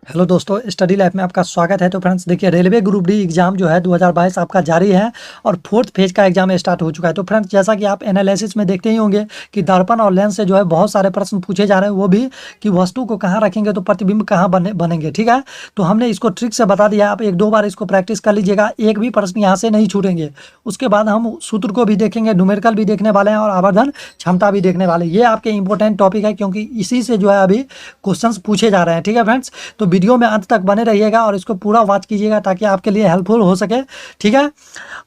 Hello दोस्तों, study life में आपका स्वागत है। तो फ्रेंड्स देखिए, रेलवे ग्रुप डी एग्जाम जो है 2022 आपका जारी है और फोर्थ फेज का एग्जाम स्टार्ट हो चुका है। तो फ्रेंड्स जैसा कि आप एनालिसिस में देखते ही होंगे कि दर्पण और लेंस से जो है बहुत सारे प्रश्न पूछे जा रहे हैं, वो भी कि वस्तु को कहाँ रखेंगे तो प्रतिबिंब कहाँ बनेंगे। ठीक है, तो हमने इसको ट्रिक से बता दिया, आप एक दो बार इसको प्रैक्टिस कर लीजिएगा, एक भी प्रश्न यहाँ से नहीं छूटेंगे। उसके बाद हम सूत्र को भी देखेंगे, न्यूमेरिकल भी देखने वाले हैं और आवर्धन क्षमता भी देखने वाले हैं। ये आपके इंपॉर्टेंट टॉपिक है क्योंकि इसी से जो है अभी क्वेश्चन पूछे जा रहे हैं। ठीक है फ्रेंड्स, तो वीडियो में अंत तक बने रहिएगा और इसको पूरा वॉच कीजिएगा ताकि आपके लिए हेल्पफुल हो सके। ठीक है,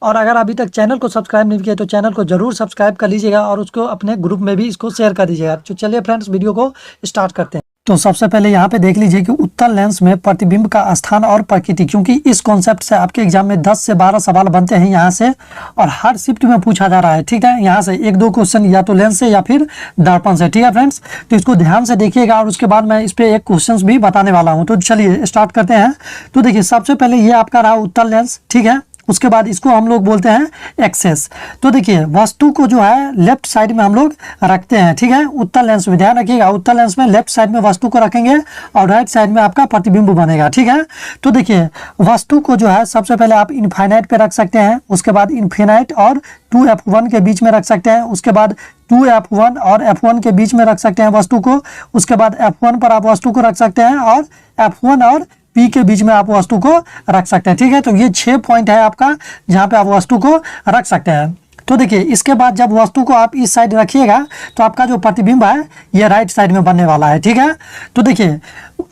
और अगर अभी तक चैनल को सब्सक्राइब नहीं किया तो चैनल को जरूर सब्सक्राइब कर लीजिएगा और उसको अपने ग्रुप में भी इसको शेयर कर दीजिएगा। तो चलिए फ्रेंड्स, वीडियो को स्टार्ट करते हैं। तो सबसे पहले यहाँ पे देख लीजिए कि उत्तल लेंस में प्रतिबिंब का स्थान और प्रकृति, क्योंकि इस कॉन्सेप्ट से आपके एग्जाम में 10 से 12 सवाल बनते हैं यहाँ से और हर शिफ्ट में पूछा जा रहा है। ठीक है, यहाँ से एक दो क्वेश्चन या तो लेंस से या फिर दर्पण से। ठीक है फ्रेंड्स, तो इसको ध्यान से देखिएगा और उसके बाद मैं इस पर एक क्वेश्चन भी बताने वाला हूँ। तो चलिए स्टार्ट करते हैं। तो देखिए, सबसे पहले ये आपका रहा उत्तल लेंस। ठीक है, उसके बाद इसको हम लोग बोलते हैं एक्सेस। तो देखिए, वस्तु को जो है लेफ्ट साइड में हम लोग रखते हैं। ठीक है, उत्तल लेंस में ध्यान रखिएगा, उत्तल लेंस में लेफ्ट साइड में वस्तु को रखेंगे और राइट साइड में आपका प्रतिबिंब बनेगा। ठीक है, तो देखिए वस्तु को जो है सबसे पहले आप इनफाइनाइट पे रख सकते हैं, उसके बाद इनफिनाइट और 2f1 के बीच में रख सकते हैं, उसके बाद 2f1 और f1 के बीच में रख सकते हैं वस्तु को, उसके बाद f1 पर आप वस्तु को रख सकते हैं और f1 और पी के बीच में आप वस्तु को रख सकते हैं। ठीक है, तो ये 6 पॉइंट है आपका जहाँ पे आप वस्तु को रख सकते हैं। तो देखिए, इसके बाद जब वस्तु को आप इस साइड रखिएगा तो आपका जो प्रतिबिंब है ये राइट साइड में बनने वाला है। ठीक है, तो देखिए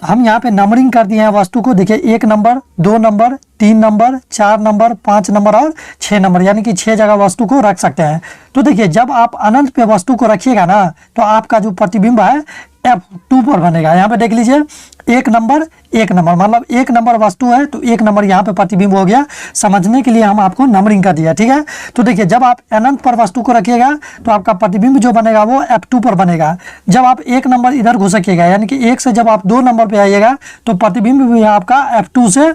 हम यहाँ पे नंबरिंग कर दिए हैं वस्तु को। देखिए 1 number, 2 number, 3 number, 4 number, 5 number और 6 नंबर, यानी कि 6 जगह वस्तु को रख सकते हैं। तो देखिए, जब आप अनंत पे वस्तु को रखिएगा ना तो आपका जो प्रतिबिंब है F2 पर बनेगा। यहाँ पे देख लीजिए 1 नंबर, 1 नंबर, मतलब 1 नंबर वस्तु है तो 1 नंबर यहाँ पे प्रतिबिंब हो गया। समझने के लिए हम आपको नंबरिंग कर दिया। ठीक है, तो देखिए जब आप अनंत पर वस्तु को रखिएगा तो आपका प्रतिबिंब जो बनेगा वो F2 पर बनेगा। जब आप 1 नंबर इधर घुसकिएगा, यानी कि 1 से जब आप 2 नंबर पे आइएगा तो प्रतिबिंब भी आपका F2 से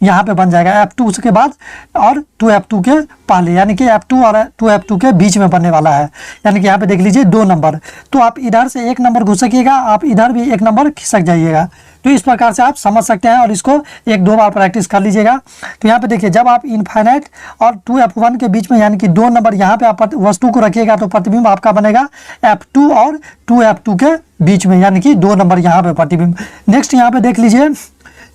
यहाँ पे बन जाएगा, F2 के बाद और 2F2 के पहले, यानी कि F2 और 2F2 के बीच में बनने वाला है। यानी कि यहाँ पे देख लीजिए 2 नंबर, तो आप इधर से 1 नंबर घुसकिएगा, आप इधर भी 1 नंबर खिसक जाइएगा। तो इस प्रकार से आप समझ सकते हैं और इसको एक दो बार प्रैक्टिस कर लीजिएगा। तो यहाँ पे देखिए, जब आप इनफाइनाइट और 2F1 के बीच में यानी कि 2 नंबर यहाँ पे आप वस्तु को रखिएगा तो प्रतिबिंब आपका बनेगा F2 और 2F2 के बीच में, यानी कि 2 नंबर यहाँ पे प्रतिबिंब। नेक्स्ट यहाँ पे देख लीजिए,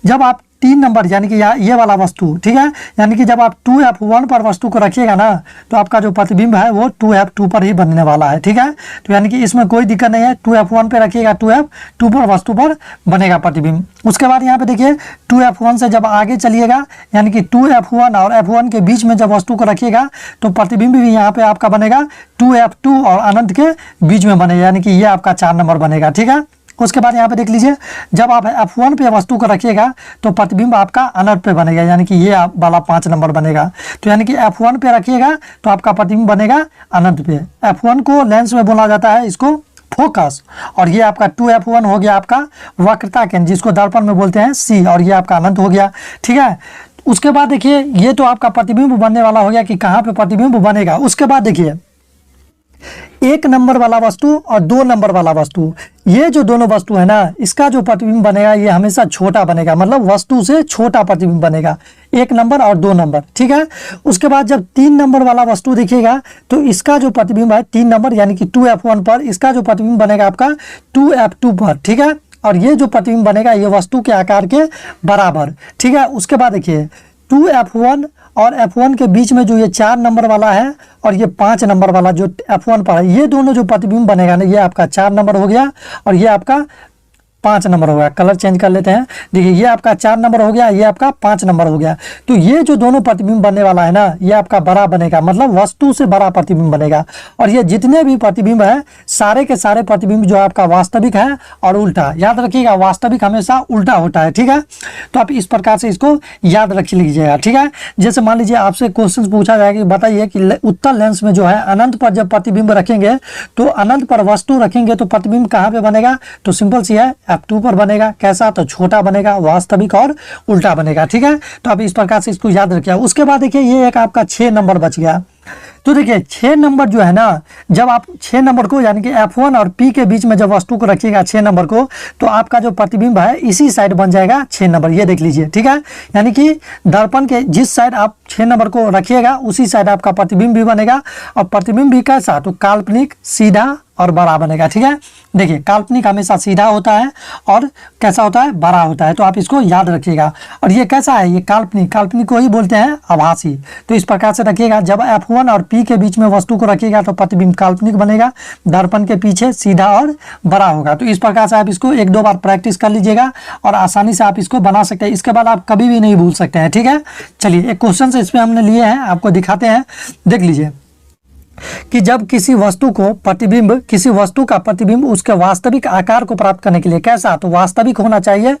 जब आप 3 नंबर यानी कि ये वाला वस्तु, ठीक है, यानी कि जब आप 2F1 पर वस्तु को रखिएगा ना तो आपका जो प्रतिबिंब है वो 2F2 पर ही बनने वाला है। ठीक है, तो यानी कि इसमें कोई दिक्कत नहीं है, 2F1 पे रखिएगा, 2F2 पर वस्तु पर बनेगा प्रतिबिंब। उसके बाद यहाँ पे देखिए 2F1 से जब आगे चलिएगा, यानी कि 2F1 और F1 के बीच में जब वस्तु को रखिएगा तो प्रतिबिंब भी यहाँ पे आपका बनेगा 2F2 और अनंत के बीच में बनेगा, यानी कि ये आपका 4 नंबर बनेगा। ठीक है, उसके बाद यहाँ पे देख लीजिए, जब आप F1 पे वस्तु को रखिएगा तो प्रतिबिंब आपका अनंत पे बनेगा, यानी कि ये वाला 5 नंबर बनेगा। तो यानी कि F1 पे रखिएगा तो आपका प्रतिबिंब बनेगा अनंत पे। F1 को लेंस में बोला जाता है इसको फोकस, और ये आपका 2F1 हो गया आपका वक्रता केंद्र, जिसको दर्पण में बोलते हैं C, और ये आपका अनंत हो गया। ठीक है, उसके बाद देखिए ये तो आपका प्रतिबिंब बनने वाला हो गया कि कहाँ पे प्रतिबिंब बनेगा। उसके बाद देखिए 1 नंबर वाला वस्तु और 2 नंबर वाला वस्तु, ये जो दोनों वस्तु है ना, इसका जो प्रतिबिंब बनेगा ये हमेशा छोटा बनेगा, मतलब वस्तु से छोटा प्रतिबिंब बनेगा, 1 नंबर और 2 नंबर। ठीक है, उसके बाद जब 3 नंबर वाला वस्तु दिखेगा तो इसका जो प्रतिबिंब है 3 नंबर यानी कि 2F1 पर, इसका जो प्रतिबिंब बनेगा आपका 2F2 पर। ठीक है, और ये जो प्रतिबिंब बनेगा ये वस्तु के आकार के बराबर। ठीक है, उसके बाद देखिए 2F1 और F1 के बीच में जो ये 4 नंबर वाला है और ये 5 नंबर वाला जो F1 पर है, ये दोनों जो प्रतिबिंब बनेगा ना, ये आपका 4 नंबर हो गया और ये आपका 5 नंबर हो गया। कलर चेंज कर लेते हैं, देखिए ये आपका 4 नंबर हो गया, ये आपका 5 नंबर हो गया। तो ये जो दोनों प्रतिबिंब बनने वाला है ना, ये आपका बड़ा बनेगा, मतलब वस्तु से बड़ा प्रतिबिंब बनेगा। और ये जितने भी प्रतिबिंब है सारे के सारे प्रतिबिंब जो आपका वास्तविक है और उल्टा, याद रखिएगा वास्तविक हमेशा उल्टा होता है। ठीक है, तो आप इस प्रकार से इसको याद रख लीजिएगा। ठीक है, जैसे मान लीजिए आपसे क्वेश्चन पूछा जाएगा, बताइए कि उत्तल लेंस में जो है अनंत पर जब प्रतिबिंब रखेंगे तो अनंत पर वस्तु रखेंगे तो प्रतिबिंब कहाँ पे बनेगा, तो सिंपल सी है, F2 पर बनेगा। कैसा, तो छोटा बनेगा, वास्तविक और उल्टा बनेगा। ठीक है, तो आप इस प्रकार से इसको याद रखिए। उसके बाद देखिए ये एक आपका 6 नंबर बच गया। तो देखिए 6 नंबर जो है ना, जब आप 6 नंबर को यानी कि F1 और P के बीच में जब वस्तु को रखिएगा 6 नंबर को, तो आपका जो प्रतिबिंब है इसी साइड बन जाएगा 6 नंबर। ये देख लीजिए, ठीक है। यानी कि दर्पण के जिस साइड आप 6 नंबर को रखिएगा उसी साइड आपका प्रतिबिंब भी बनेगा। और प्रतिबिंब भी कैसा, तो काल्पनिक, सीधा और बड़ा बनेगा, ठीक है। देखिए काल्पनिक हमेशा सीधा होता है और कैसा होता है, बड़ा होता है, तो आप इसको याद रखिएगा। और ये कैसा है, ये काल्पनिक, काल्पनिक को ही बोलते हैं आभासी। तो इस प्रकार से रखिएगा, जब F1 और P के बीच में वस्तु को रखिएगा तो प्रतिबिंब काल्पनिक बनेगा, दर्पण के पीछे सीधा और बड़ा होगा। तो इस प्रकार से आप इसको 1-2 बार प्रैक्टिस कर लीजिएगा और आसानी से आप इसको बना सकते हैं। इसके बाद आप कभी भी नहीं भूल सकते हैं, ठीक है। चलिए एक क्वेश्चन से इसमें हमने लिए हैं, आपको दिखाते हैं, देख लीजिए कि जब किसी वस्तु को प्रतिबिंब, किसी वस्तु का प्रतिबिंब उसके वास्तविक आकार को प्राप्त करने के लिए कैसा, तो वास्तविक होना चाहिए।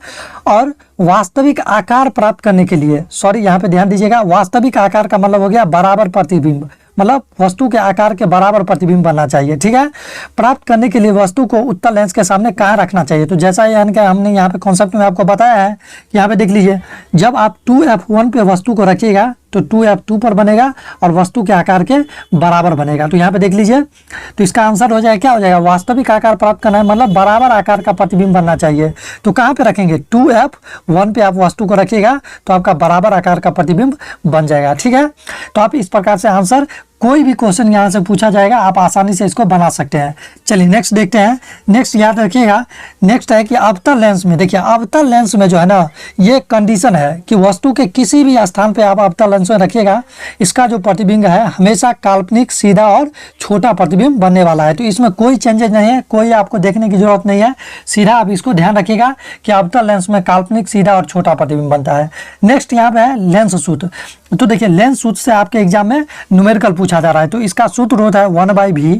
और वास्तविक आकार प्राप्त करने के लिए, सॉरी यहाँ पे ध्यान दीजिएगा, वास्तविक आकार का मतलब हो गया बराबर प्रतिबिंब, मतलब वस्तु के आकार के बराबर प्रतिबिंब बनना चाहिए, ठीक है। प्राप्त करने के लिए वस्तु को उत्तल लेंस के सामने कहाँ रखना चाहिए, तो जैसा यानी कि हमने यहाँ पे कॉन्सेप्ट में आपको बताया है, यहाँ पे देख लीजिए, जब आप 2F1 पे वस्तु को रखिएगा तो 2F2 पर बनेगा और वस्तु के आकार के बराबर बनेगा। तो यहाँ पे देख लीजिए, तो इसका आंसर हो जाएगा, क्या हो जाएगा, वास्तविक आकार प्राप्त करना है मतलब बराबर आकार का प्रतिबिंब बनना चाहिए। तो कहाँ पे रखेंगे, 2F1 पे आप वस्तु को रखिएगा तो आपका बराबर आकार का प्रतिबिंब बन जाएगा, ठीक है। तो आप इस प्रकार से आंसर, कोई भी क्वेश्चन यहाँ से पूछा जाएगा आप आसानी से इसको बना सकते हैं। चलिए नेक्स्ट देखते हैं। नेक्स्ट याद रखिएगा, नेक्स्ट है कि अवतल लेंस में, देखिए अवतल लेंस में जो है ना, ये कंडीशन है कि वस्तु के किसी भी स्थान पे आप अवतल लेंस में रखिएगा, इसका जो प्रतिबिंब है हमेशा काल्पनिक, सीधा और छोटा प्रतिबिंब बनने वाला है। तो इसमें कोई चेंजेस नहीं है, कोई आपको देखने की जरूरत नहीं है, सीधा आप इसको ध्यान रखिएगा कि अवतल लेंस में काल्पनिक, सीधा और छोटा प्रतिबिंब बनता है। नेक्स्ट यहाँ पे है लेंस सूत्र। तो देखिए लेंस सूत्र से आपके एग्जाम में न्यूमेरिकल पूछा जा रहा है, तो इसका सूत्र होता है 1/v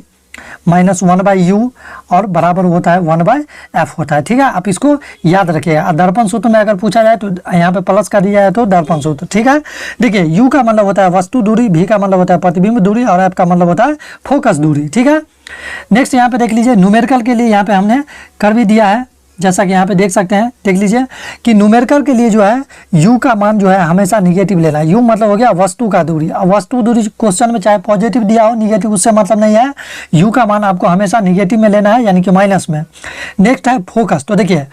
माइनस 1/u और बराबर होता है 1/f होता है, ठीक है। आप इसको याद रखिएगा। दर्पण सूत्र में अगर पूछा जाए तो यहाँ पे प्लस का दिया है तो दर्पण सूत्र, ठीक है। देखिए u का मतलब होता है वस्तु दूरी, v का मतलब होता है प्रतिबिंब दूरी और f का मतलब होता है फोकस दूरी, ठीक है। नेक्स्ट यहाँ पे देख लीजिए, न्यूमेरिकल के लिए यहाँ पे हमने कर भी दिया है, जैसा कि यहाँ पे देख सकते हैं, देख लीजिए कि न्यूमेरिकल के लिए जो है u का मान जो है हमेशा निगेटिव लेना है। u मतलब हो गया वस्तु का दूरी। अब वस्तु दूरी क्वेश्चन में चाहे पॉजिटिव दिया हो, निगेटिव उससे मतलब नहीं है, u का मान आपको हमेशा निगेटिव में लेना है, यानी कि माइनस में। नेक्स्ट है फोकस। तो देखिए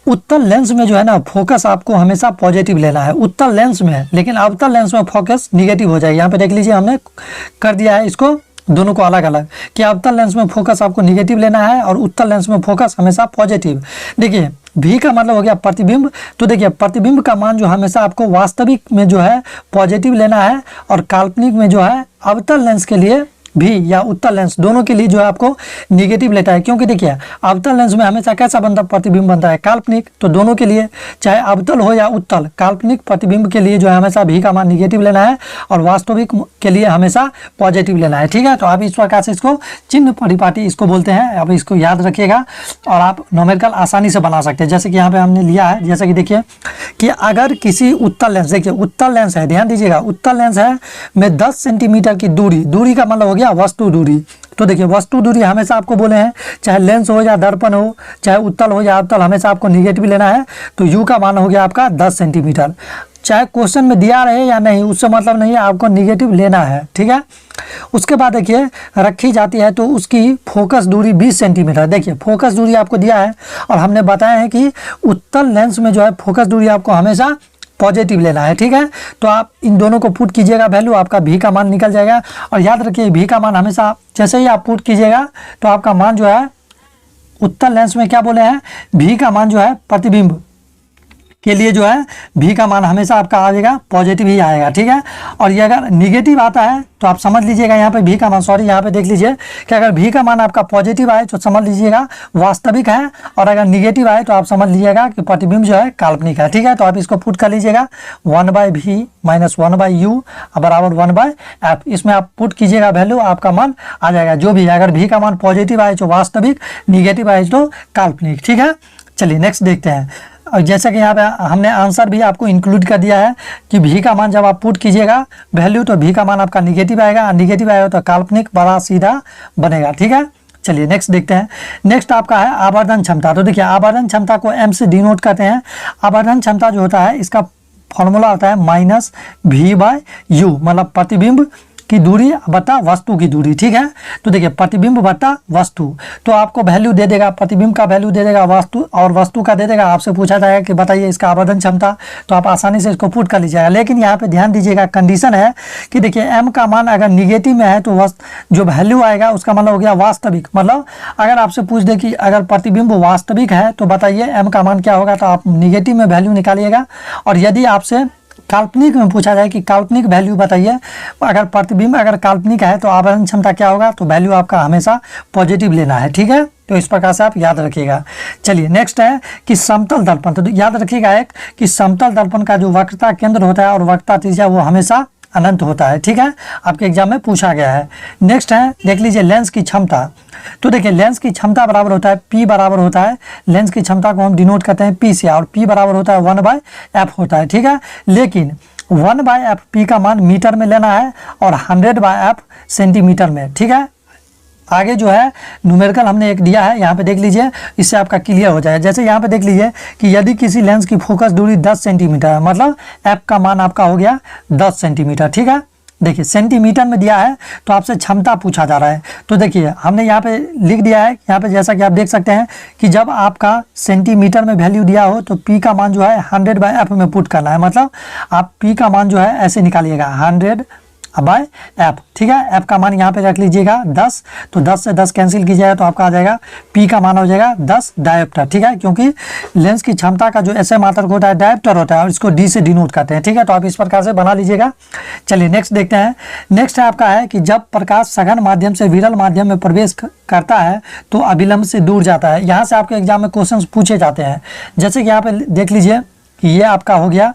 उत्तल लेंस में जो है ना, फोकस आपको हमेशा पॉजिटिव लेना है उत्तल लेंस में, लेकिन अवतल लेंस में फोकस निगेटिव हो जाएगा। यहाँ पे देख लीजिए हमने कर दिया है इसको दोनों को अलग अलग, कि अवतल लेंस में फोकस आपको निगेटिव लेना है और उत्तल लेंस में फोकस हमेशा पॉजिटिव। देखिए v का मतलब हो गया प्रतिबिंब। तो देखिए प्रतिबिंब का मान जो हमेशा आपको वास्तविक में जो है पॉजिटिव लेना है और काल्पनिक में जो है अवतल लेंस के लिए भी या उत्तल लेंस दोनों के लिए जो है आपको निगेटिव लेता है, क्योंकि देखिए अवतल लेंस में हमेशा कैसा बनता प्रतिबिंब बनता है, काल्पनिक। तो दोनों के लिए चाहे अवतल हो या उत्तल, काल्पनिक प्रतिबिंब के लिए जो है हमेशा v का मान निगेटिव लेना है और वास्तविक के लिए हमेशा पॉजिटिव लेना है, ठीक है। तो आप इस प्रकार से इसको चिन्ह परिपाटी इसको बोलते हैं, आप इसको याद रखिएगा और आप न्यूमेरिकल आसानी से बना सकते हैं। जैसे कि यहाँ पे हमने लिया है, जैसे कि देखिए कि अगर किसी उत्तल लेंस, देखिए उत्तल लेंस है, ध्यान दीजिएगा, उत्तल लेंस है में 10 सेंटीमीटर की दूरी, दूरी का मतलब हो गया वस्तु दूरी। तो देखिए वस्तु दूरी हमेशा आपको बोले हैं, चाहे लेंस हो या दर्पण हो, चाहे उत्तल हो या अवतल, हमेशा आपको निगेटिव लेना है। तो u का मान हो गया आपका 10 सेंटीमीटर, चाहे क्वेश्चन में दिया रहे या नहीं, उससे मतलब नहीं है, आपको निगेटिव लेना है, ठीक है। उसके बाद देखिए रखी जाती है तो उसकी फोकस दूरी 20 सेंटीमीटर। देखिए फोकस दूरी आपको दिया है और हमने बताया है कि उत्तल लेंस में जो है फोकस दूरी आपको हमेशा पॉजिटिव लेना है, ठीक है। तो आप इन दोनों को पुट कीजिएगा वैल्यू, आपका v का मान निकल जाएगा। और याद रखिए v का मान हमेशा जैसे ही आप पुट कीजिएगा तो आपका मान जो है उत्तल लेंस में क्या बोले हैं, v का मान जो है प्रतिबिंब के लिए जो है v का मान हमेशा आपका आएगा पॉजिटिव ही आएगा, ठीक है। और ये अगर निगेटिव आता है तो आप समझ लीजिएगा यहाँ पे v का मान, सॉरी यहाँ पे देख लीजिए कि अगर v का मान आपका पॉजिटिव आए तो समझ लीजिएगा वास्तविक है, और अगर निगेटिव आए तो आप समझ लीजिएगा कि प्रतिबिंब जो है काल्पनिक है, ठीक है। तो आप इसको पुट कर लीजिएगा 1/v माइनस 1/u बराबर 1/f, इसमें आप पुट कीजिएगा वैल्यू, आपका मान आ जाएगा जो भी है। अगर v का मान पॉजिटिव आए तो वास्तविक, निगेटिव आए तो काल्पनिक, ठीक है। चलिए नेक्स्ट देखते हैं। और जैसा कि यहाँ पे हमने आंसर भी आपको इंक्लूड कर दिया है कि v का मान जब आप पुट कीजिएगा वैल्यू तो v का मान आपका निगेटिव आएगा, निगेटिव आएगा तो काल्पनिक बड़ा सीधा बनेगा, ठीक है। चलिए नेक्स्ट देखते हैं। नेक्स्ट आपका है आवर्धन क्षमता। तो देखिए आवर्धन क्षमता को m से डिनोट करते हैं। आवर्धन क्षमता जो होता है इसका फॉर्मूला होता है -v/u, मतलब प्रतिबिंब की दूरी बटा वस्तु की दूरी, ठीक है। तो देखिए प्रतिबिंब बटा वस्तु, तो आपको वैल्यू दे देगा, प्रतिबिंब का वैल्यू दे देगा वस्तु, और वस्तु का दे देगा। आपसे पूछा जाएगा कि बताइए इसका आवर्धन क्षमता, तो आप आसानी से इसको पुट कर लीजिएगा। लेकिन यहाँ पे ध्यान दीजिएगा, कंडीशन है कि देखिए m का मान अगर निगेटिव में है तो जो वैल्यू आएगा उसका मतलब हो गया वास्तविक। मतलब अगर आपसे पूछ दे कि अगर प्रतिबिंब वास्तविक है तो बताइए m का मान क्या होगा, तो आप निगेटिव में वैल्यू निकालिएगा। और यदि आपसे काल्पनिक में पूछा जाए कि काल्पनिक वैल्यू बताइए, अगर प्रतिबिंब अगर काल्पनिक है तो आवर्धन क्षमता क्या होगा, तो वैल्यू आपका हमेशा पॉजिटिव लेना है, ठीक है। तो इस प्रकार से आप याद रखिएगा। चलिए नेक्स्ट है कि समतल दर्पण, तो याद रखिएगा एक कि समतल दर्पण का जो वक्रता केंद्र होता है और वक्रता त्रिज्या वो हमेशा अनंत होता है, ठीक है। आपके एग्जाम में पूछा गया है। नेक्स्ट है देख लीजिए लेंस की क्षमता, तो देखिए लेंस की क्षमता बराबर होता है P बराबर होता है, लेंस की क्षमता को हम डिनोट करते हैं P से, और P बराबर होता है 1/f होता है, ठीक है। लेकिन 1/f P का मान मीटर में लेना है और 100/f सेंटीमीटर में, ठीक है। आगे जो है न्यूमेरिकल हमने एक दिया है, यहाँ पे देख लीजिए, इससे आपका क्लियर हो जाए। जैसे यहाँ पे देख लीजिए कि यदि किसी लेंस की फोकस दूरी 10 सेंटीमीटर है, मतलब f का मान आपका हो गया 10 सेंटीमीटर, ठीक है। देखिए सेंटीमीटर में दिया है तो आपसे क्षमता पूछा जा रहा है। तो देखिए हमने यहाँ पे लिख दिया है, यहाँ पे जैसा कि आप देख सकते हैं कि जब आपका सेंटीमीटर में वैल्यू दिया हो तो P का मान जो है 100/f में पुट करना है। मतलब आप P का मान जो है ऐसे निकालिएगा 100/f, ठीक है। f का मान यहाँ पे रख लीजिएगा 10, तो 10 से 10 कैंसिल कीजिएगा तो आपका आ जाएगा P का मान हो जाएगा 10 डायोप्टर, ठीक है। क्योंकि लेंस की क्षमता का जो ऐसे मात्रक होता है डायोप्टर होता है और इसको D से डिनोट करते हैं, ठीक है। तो आप इस प्रकार से बना लीजिएगा। चलिए नेक्स्ट देखते हैं। नेक्स्ट है आपका है कि जब प्रकाश सघन माध्यम से विरल माध्यम में प्रवेश करता है तो अभिलंब से दूर जाता है। यहाँ से आपके एग्जाम में क्वेश्चन पूछे जाते हैं। जैसे कि यहाँ पे देख लीजिए कि ये आपका हो गया,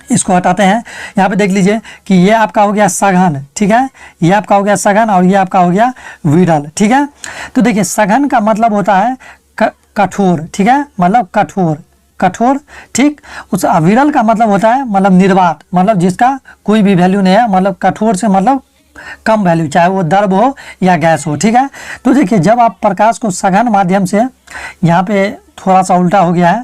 इसको हटाते हैं, यहाँ पे देख लीजिए कि ये आपका हो गया सघन, ठीक है। ये आपका हो गया सघन और ये आपका हो गया विरल, ठीक है। तो देखिए सघन का मतलब होता है कठोर, ठीक है, मतलब कठोर, ठीक। उस विरल का मतलब होता है मतलब निर्वात, मतलब जिसका कोई भी वैल्यू नहीं है, मतलब कठोर से मतलब कम वैल्यू, चाहे वो द्रव हो या गैस हो, ठीक है। तो देखिए जब आप प्रकाश को सघन माध्यम से, यहाँ पे थोड़ा सा उल्टा हो गया है,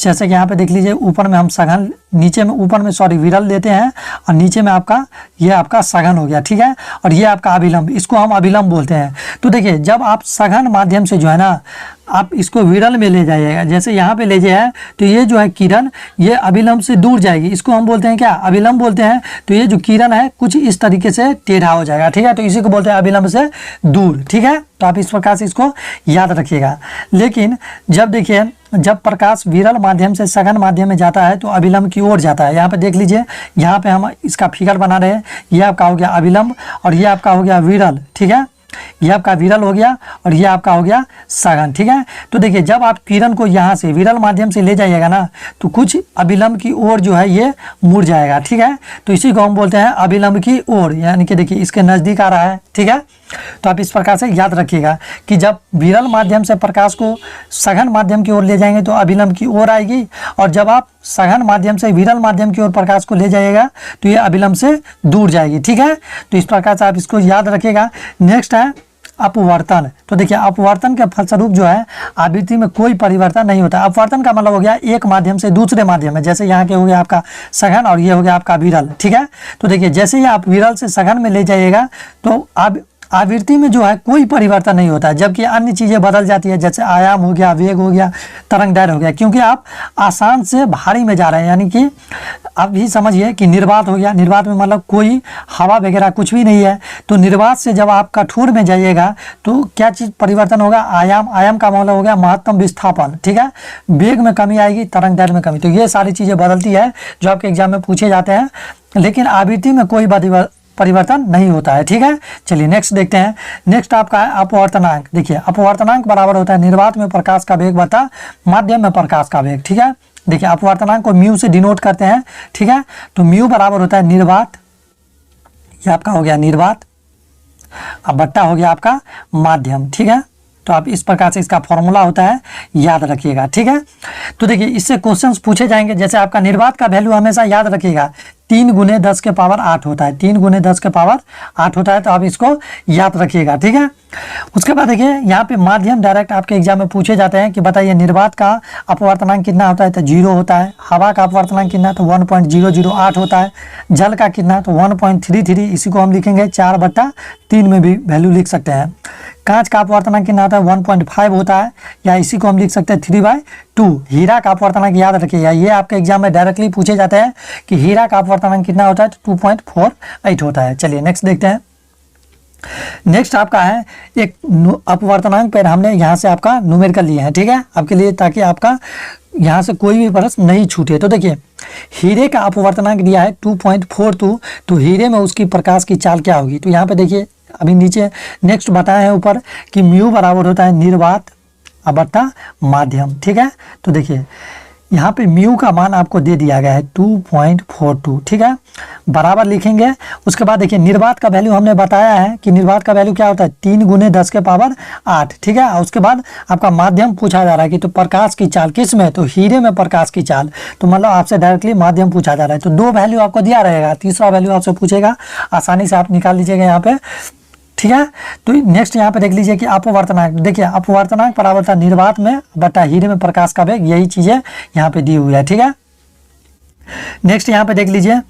जैसे कि यहाँ पे देख लीजिए ऊपर में हम सघन, नीचे में ऊपर में सॉरी विरल देते हैं और नीचे में आपका ये आपका सघन हो गया, ठीक है। और ये आपका अभिलंब, इसको हम अभिलंब बोलते हैं। तो देखिए जब आप सघन माध्यम से जो है ना आप इसको विरल में ले जाइएगा, जैसे यहाँ पे ले जाए तो ये जो है किरण ये अभिलंब से दूर जाएगी, इसको हम बोलते हैं क्या, अभिलंब बोलते हैं। तो ये जो किरण है कुछ इस तरीके से टेढ़ा हो जाएगा, ठीक है। तो इसी को बोलते हैं अभिलंब से दूर, ठीक है। तो आप इस प्रकार से इसको याद रखिएगा। लेकिन जब देखिए जब प्रकाश विरल माध्यम से सघन माध्यम में जाता है तो अभिलंब की ओर जाता है। यहाँ पे देख लीजिए, यहाँ पे हम इसका फिगर बना रहे हैं, ये आपका हो गया अभिलंब और ये आपका हो गया विरल, ठीक है। ये आपका विरल हो गया और ये आपका हो गया सघन, ठीक है। तो देखिए जब आप किरण को यहाँ से विरल माध्यम से ले जाइएगा ना तो कुछ अभिलंब की ओर जो है ये मुड़ जाएगा, ठीक है। तो इसी को हम बोलते हैं अभिलंब की ओर, यानी कि देखिए इसके नज़दीक आ रहा है, ठीक है। तो आप इस प्रकार से याद रखिएगा कि जब विरल माध्यम से प्रकाश को सघन माध्यम की ओर ले जाएंगे तो अभिलंब की ओर आएगी, और जब आप सघन माध्यम से विरल माध्यम की ओर प्रकाश को ले जाइएगा तो ये अभिलंब से दूर जाएगी, ठीक है। तो इस प्रकार से आप इसको याद रखिएगा। नेक्स्ट है अपवर्तन। तो देखिए अपवर्तन के फलस्वरूप जो है आवृत्ति में कोई परिवर्तन नहीं होता। अपवर्तन का मतलब हो गया एक माध्यम से दूसरे माध्यम में, जैसे यहाँ के हो गया आपका सघन और ये हो गया आपका विरल, ठीक है। तो देखिए जैसे ही आप विरल से सघन में ले जाइएगा तो आप आवृत्ति में जो है कोई परिवर्तन नहीं होता है, जबकि अन्य चीज़ें बदल जाती है, जैसे आयाम हो गया, वेग हो गया, तरंग दैर्घ्य हो गया, क्योंकि आप आसान से भारी में जा रहे हैं। यानी कि आप भी समझिए कि निर्वात हो गया, निर्वात में मतलब कोई हवा वगैरह कुछ भी नहीं है। तो निर्वात से जब आप कठोर में जाइएगा तो क्या चीज़ परिवर्तन होगा, आयाम का मतलब हो गया महत्तम विस्थापन, ठीक है। वेग में कमी आएगी, तरंग दैर्घ्य में कमी, तो ये सारी चीज़ें बदलती है जो आपके एग्जाम में पूछे जाते हैं। लेकिन आवृत्ति में कोई परिवर्तन नहीं होता है, ठीक है। चलिए नेक्स्ट देखते हैं। नेक्स्ट आपका है अपवर्तनांक। देखिए अपवर्तनांक बराबर होता है निर्वात में प्रकाश का वेग बटा माध्यम में प्रकाश का वेग, ठीक है। देखिए अपवर्तनांक को म्यू से डिनोट करते हैं, ठीक है। तो म्यू बराबर होता है निर्वात, ये आपका हो गया निर्वात, अब बट्टा हो गया आपका माध्यम, ठीक है। तो आप इस प्रकार से इसका फॉर्मूला होता है, याद रखिएगा। ठीक है, तो देखिए इससे क्वेश्चंस पूछे जाएंगे। जैसे आपका निर्वात का वैल्यू हमेशा याद रखिएगा 3 × 10 के पावर 8 होता है, 3 × 10 के पावर 8 होता है, तो आप इसको याद रखिएगा। ठीक है, उसके बाद देखिए यहाँ पे माध्यम डायरेक्ट आपके एग्जाम में पूछे जाते हैं कि बताइए निर्वात का अपवर्तनांक कितना होता है, तो 0 होता है। हवा का अपवर्तनांक कितना, तो 1.008 होता है। जल का कितना, तो 1.33, इसी को हम लिखेंगे 4/3 में भी वैल्यू लिख सकते हैं। कांच का अपवर्तनांक कितना होता है, 1.5 होता है, या इसी को हम लिख सकते हैं 3/2। हीरा का अपवर्तनांक याद रखिएगा, ये आपके एग्जाम में डायरेक्टली पूछे जाते हैं कि हीरा का अपवर्तनांक कितना होता है, तो 2.48 होता है। चलिए नेक्स्ट देखते हैं। नेक्स्ट आपका है एक अपवर्तनांक पर हमने यहाँ से आपका न्यूमेरिकल लिए हैं। ठीक है, आपके लिए, ताकि आपका यहाँ से कोई भी प्रश्न नहीं छूटे। तो देखिए हीरे का अपवर्तनांक दिया है 2.42, तो हीरे में उसकी प्रकाश की चाल क्या होगी, तो यहाँ पे देखिए अभी नीचे नेक्स्ट बताया है ऊपर कि म्यू बराबर होता है निर्वात बटा माध्यम। ठीक है, तो देखिए यहाँ पे म्यू का मान आपको दे दिया गया है 2.42। ठीक है, बराबर लिखेंगे। उसके बाद देखिए निर्वात का वैल्यू हमने बताया है कि निर्वात का वैल्यू क्या होता है, 3 × 10 के पावर 8। ठीक है, और उसके बाद आपका माध्यम पूछा जा रहा है कि तो प्रकाश की चाल किस में, तो हीरे में प्रकाश की चाल, तो मतलब आपसे डायरेक्टली माध्यम पूछा जा रहा है। तो 2 वैल्यू आपको दिया रहेगा, तीसरा वैल्यू आपसे पूछेगा, आसानी से आप निकाल लीजिएगा यहाँ पे। ठीक है, तो नेक्स्ट यहाँ पे देख लीजिए कि अपवर्तनांक, देखिए अपवर्तनांक बराबर था निर्वात में बटा हीरे में प्रकाश का वेग, यही चीजें यहाँ पे दी हुई है। ठीक है, नेक्स्ट यहाँ पे देख लीजिए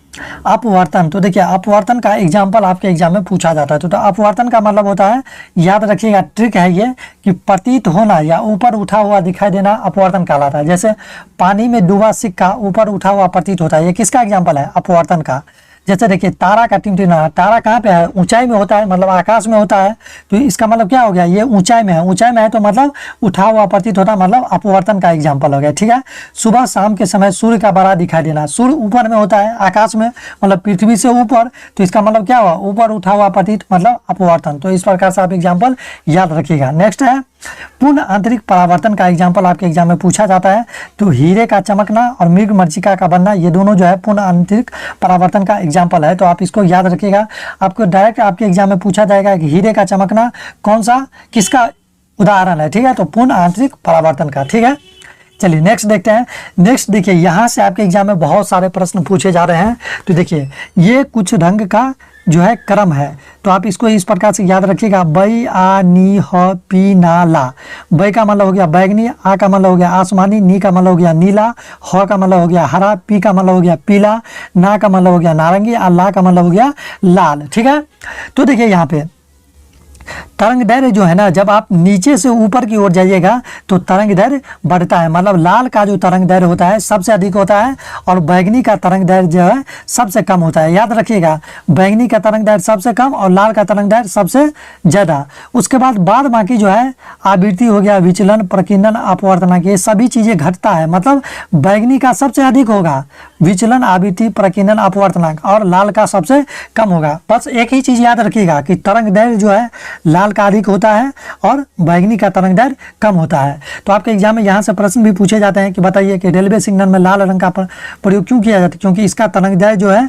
अपवर्तन। तो देखिए अपवर्तन का एग्जाम्पल आपके एग्जाम में पूछा जाता है। तो अपवर्तन का मतलब होता है, याद रखिएगा ट्रिक है ये, कि प्रतीत होना या ऊपर उठा हुआ दिखाई देना अपवर्तन कहलाता है। जैसे पानी में डूबा सिक्का ऊपर उठा हुआ प्रतीत होता है, ये किसका एग्जाम्पल है, अपवर्तन का। जैसे देखिए तारा का टिमटिमाना, तारा कहाँ पे है, ऊंचाई में होता है, मतलब आकाश में होता है, तो इसका मतलब क्या हो गया, ये ऊंचाई में है। ऊंचाई में है तो मतलब उठा हुआ प्रतीत होता है, मतलब अपवर्तन का एग्जाम्पल हो गया। ठीक है, सुबह शाम के समय सूर्य का बड़ा दिखाई देना, सूर्य ऊपर में होता है आकाश में, मतलब पृथ्वी से ऊपर, तो इसका मतलब क्या हुआ, ऊपर उठा हुआ प्रतीत मतलब अपवर्तन। तो इस प्रकार से आप एग्जाम्पल याद रखिएगा। नेक्स्ट है पूर्ण आंतरिक परावर्तन का एग्जाम्पल आपके एग्जाम में पूछा जाता है। तो हीरे का चमकना और मृग मरीचिका का बनना, ये दोनों जो है पूर्ण आंतरिक परावर्तन का एग्जाम्पल है। तो आप इसको याद रखिएगा, आपको डायरेक्ट आपके एग्जाम में पूछा जाएगा कि हीरे का चमकना कौन सा, किसका उदाहरण है। ठीक है, तो पूर्ण आंतरिक परावर्तन का। ठीक है, चलिए नेक्स्ट देखते हैं। नेक्स्ट देखिए यहाँ से आपके एग्जाम में बहुत सारे प्रश्न पूछे जा रहे हैं। तो देखिए ये कुछ रंग का जो है क्रम है, तो आप इसको इस प्रकार से याद रखिएगा, बै आ नी ह पी ना ला। बै का मतलब हो गया बैगनी, आ का मतलब हो गया आसमानी, नी का मतलब हो गया नीला, ह का मतलब हो गया हरा, पी का मतलब हो गया पीला, ना का मतलब हो गया नारंगी, और ला का मतलब हो गया लाल। ठीक है, तो देखिए यहाँ पे तरंग दैर्घ्य जो है ना, जब आप नीचे से ऊपर की ओर जाइएगा तो तरंग दैर्घ्य बढ़ता है, मतलब लाल का जो तरंग दैर्घ्य होता है सबसे अधिक होता है, और बैगनी का तरंग दैर्घ्य जो है सबसे कम होता है। याद रखिएगा, बैगनी का तरंग दैर्घ्य सबसे कम और लाल का तरंग दैर्घ्य सबसे ज़्यादा। उसके बाद बाकी जो है आवृत्ति हो गया, विचलन, प्रकीर्णन, अपवर्तनांक, ये सभी चीज़ें घटता है, मतलब बैगनी का सबसे अधिक होगा विचलन, आवृत्ति, प्रकीर्णन, अपवर्तनांक, और लाल का सबसे कम होगा। बस एक ही चीज़ याद रखिएगा कि तरंग दैर्घ्य जो है लाल का अधिक होता है और बैगनी का तरंग दैर्घ्य कम होता है। तो आपके एग्जाम में यहाँ से प्रश्न भी पूछे जाते हैं कि बताइए कि रेलवे सिग्नल में लाल रंग का प्रयोग क्यों किया जाता है, क्योंकि इसका तरंग दैर्घ्य जो है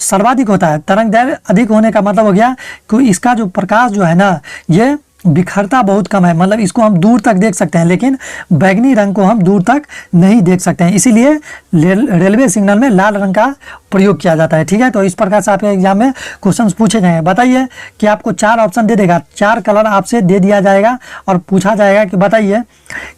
सर्वाधिक होता है। तरंग दैर्घ्य अधिक होने का मतलब हो गया कि इसका जो प्रकाश जो है ना, ये बिखरता बहुत कम है, मतलब इसको हम दूर तक देख सकते हैं, लेकिन बैगनी रंग को हम दूर तक नहीं देख सकते हैं, इसीलिए रेलवे सिग्नल में लाल रंग का प्रयोग किया जाता है। ठीक है, तो इस प्रकार से आपके एग्जाम में क्वेश्चंस पूछे जाएंगे। बताइए कि आपको 4 ऑप्शन दे देगा, 4 कलर आपसे दे दिया जाएगा और पूछा जाएगा कि बताइए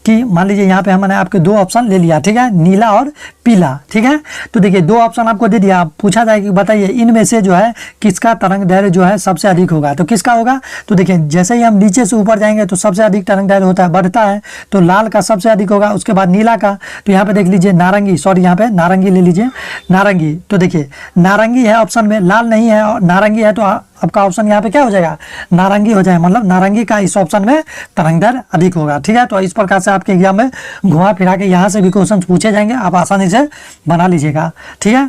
कि मान लीजिए यहाँ पे हमने आपके 2 ऑप्शन ले लिया, ठीक है, नीला और पीला। ठीक है, तो देखिए 2 ऑप्शन आपको दे दिया, पूछा जाएगा कि बताइए इनमें से जो है किसका तरंग दैर्घ्य जो है सबसे अधिक होगा, तो किसका होगा। तो देखिए जैसे ही हम नीचे से ऊपर जाएंगे तो सबसे अधिक तरंग दैर्घ्य होता है, बढ़ता है, तो लाल का सबसे अधिक होगा, उसके बाद नीला का, तो यहाँ पे देख लीजिए नारंगी, सॉरी यहाँ पे नारंगी ले लीजिए, नारंगी। तो देखिए नारंगी है ऑप्शन में, लाल नहीं है, और नारंगी है, तो आपका ऑप्शन यहाँ पे क्या हो जाएगा, नारंगी हो जाएगा, मतलब नारंगी का इस ऑप्शन में तरंग दैर्घ्य अधिक होगा। ठीक है, तो इस प्रकार से आपके एग्जाम में घुमा फिरा के यहाँ से भी क्वेश्चन पूछे जाएंगे, आप आसानी से बना लीजिएगा। ठीक है,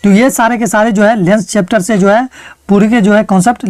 तो ये सारे के सारे जो है लेंस चैप्टर से जो है पूरी के जो है कॉन्सेप्ट